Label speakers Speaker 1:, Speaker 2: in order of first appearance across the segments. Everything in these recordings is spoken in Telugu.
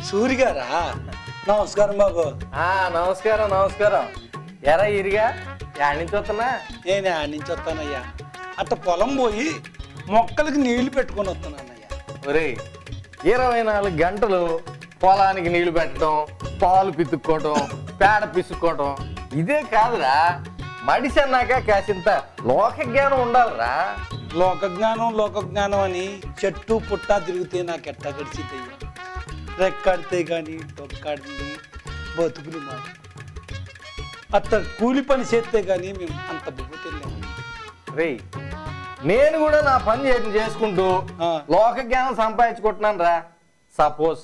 Speaker 1: సూరిగారా? నమస్కారం బాబు.
Speaker 2: నమస్కారం నమస్కారం. ఎరా ఇరిగా యాడ్ నుంచి వస్తున్నా?
Speaker 1: నేను యాడ్ నుంచి వస్తానయ్యా. అట్ట పొలం పోయి మొక్కలకి నీళ్లు పెట్టుకొని వస్తున్నానయ్యా.
Speaker 2: ఒరే 24 గంటలు పొలానికి నీళ్లు పెట్టడం, పాలు పితుక్కోవటం, పేడ పిసుక్కోవటం ఇదే కాదురా. మడిసి అన్నాక కాసింత లోక జ్ఞానం ఉండాలిరా.
Speaker 1: లోకజ్ఞానం అని చెట్టు పుట్ట తిరిగితే నాకు ఎట్టా గడిచిద్దయ్యా. రెక్కాడితే కానీ తొక్కాడింది బతుకులు మాట. అట్ట కూలి పని చేస్తే కానీ మేము అంత బువ్వతెళ్ళాము.
Speaker 2: రే నేను కూడా నా పని చేసుకుంటూ లోక జ్ఞానం సంపాదించుకుంటున్నాను రా. సపోజ్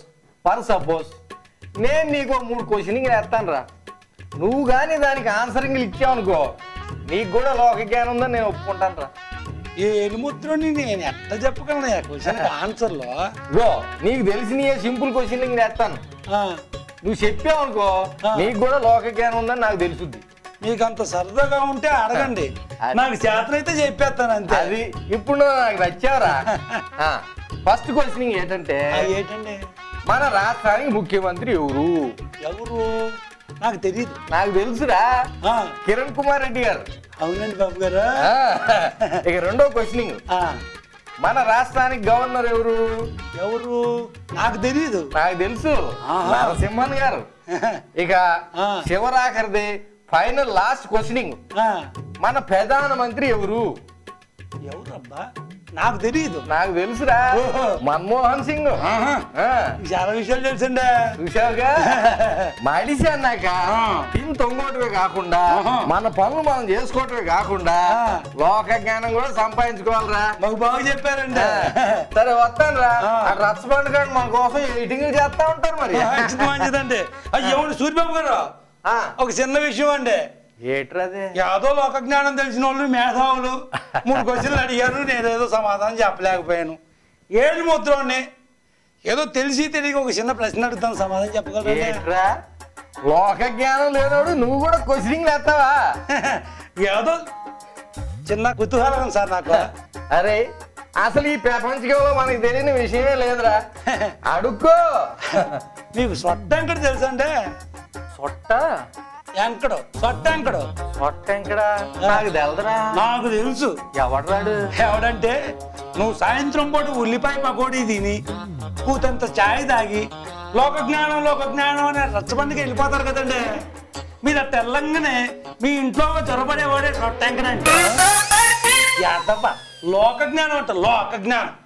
Speaker 2: నేను నీకు 3 క్వశ్చనింగ్ వేస్తాను రా. నువ్వు కానీ దానికి ఆన్సరింగ్లు ఇచ్చావు అనుకో, నీకు కూడా లోక జ్ఞానం ఉందని నేను ఒప్పుకుంటాను రా.
Speaker 1: ఏ ఎలుముద్రని నేను ఎట్లా చెప్పగలను క్వశ్చన్ ఆన్సర్లో?
Speaker 2: నీకు తెలిసిన సింపుల్ క్వశ్చనింగ్ వేస్తాను. నువ్వు చెప్పావు అనుకో, నీకు కూడా లోక జ్ఞానం ఉందని నాకు తెలుసుద్ది.
Speaker 1: మీకు అంత సరదాగా ఉంటే అడగండి, నాకు చేతనైతే చెప్పేస్తాను అంతే.
Speaker 2: అది ఇప్పుడు నాకు నచ్చావరా. ఫస్ట్ క్వశ్చనింగ్ ఏంటంటే మన రాష్ట్రానికి ముఖ్యమంత్రి ఎవరు?
Speaker 1: నాకు తెలియదు.
Speaker 2: నాకు తెలుసురా, కిరణ్ కుమార్ రెడ్డి గారు.
Speaker 1: అవునండి బాబు గారు.
Speaker 2: ఇక రెండో క్వశ్చనింగ్, మన రాష్ట్రానికి గవర్నర్ ఎవరు?
Speaker 1: నాకు తెలియదు.
Speaker 2: నాకు తెలుసు, నరసింహన్ గారు. ఇక చివరాఖరిది ఫైనల్ లాస్ట్ క్వశ్చనింగ్, మన ప్రధానమంత్రి ఎవరబ్బా? నాకు తెలియదు. నాకు తెలుసురా, మన్మోహన్ సింగ్.
Speaker 1: చాలా విషయాలు తెలుసండి.
Speaker 2: చూసావుగా, మడిసి అన్నాక తిని తొంగోటమే కాకుండా మన పనులు మనం చేసుకోవటమే కాకుండా లోక జ్ఞానం కూడా సంపాదించుకోవాలరా.
Speaker 1: మాకు బాగా చెప్పారండి.
Speaker 2: సరే వస్తాను రా. రచ్చబండి గారు మన కోసం ఎడిటింగ్ చేస్తా ఉంటారు. మరి
Speaker 1: మంచిదండి. అయ్యో సూర్యబాబు గారు, ఒక చిన్న విషయం అండి.
Speaker 2: ఏట్రదే?
Speaker 1: ఏదో లోక జ్ఞానం తెలిసిన వాళ్ళు మేధావులు 3 క్వశ్చన్లు అడిగారు, నేనేదో సమాధానం చెప్పలేకపోయాను. 7 ముద్రని ఏదో తెలిసి తెలియక ఒక చిన్న ప్రశ్న అడుగుతాను, సమాధానం చెప్పగలరా?
Speaker 2: లోక జ్ఞానం లేనోడు నువ్వు కూడా క్వశ్చనింగ్ వేస్తావా?
Speaker 1: ఏదో చిన్న కుతూహలం సార్ నాకు.
Speaker 2: అరే అసలు ఈ ప్రపంచంలో మనకి తెలియని విషయమే లేదురా, అడుక్కో.
Speaker 1: మీకు సొట్ట ఎంకడు తెలుసా అండి?
Speaker 2: సొట్ట
Speaker 1: ఎంకడు?
Speaker 2: నాకు తెలదురా.
Speaker 1: నాకు తెలుసు. ఎవడంటే నువ్వు సాయంత్రం పూట ఉల్లిపాయ పకోడీ తిని కూతంత ఛాయ్ తాగి లోక జ్ఞానం అనే రచ్చబండికి వెళ్ళిపోతారు కదండి. మీరు తెల్లంగానే మీ ఇంట్లో చొరబడేవాడే సొట్టంకడంటే లోక జ్ఞానం అంట. లోక జ్ఞానం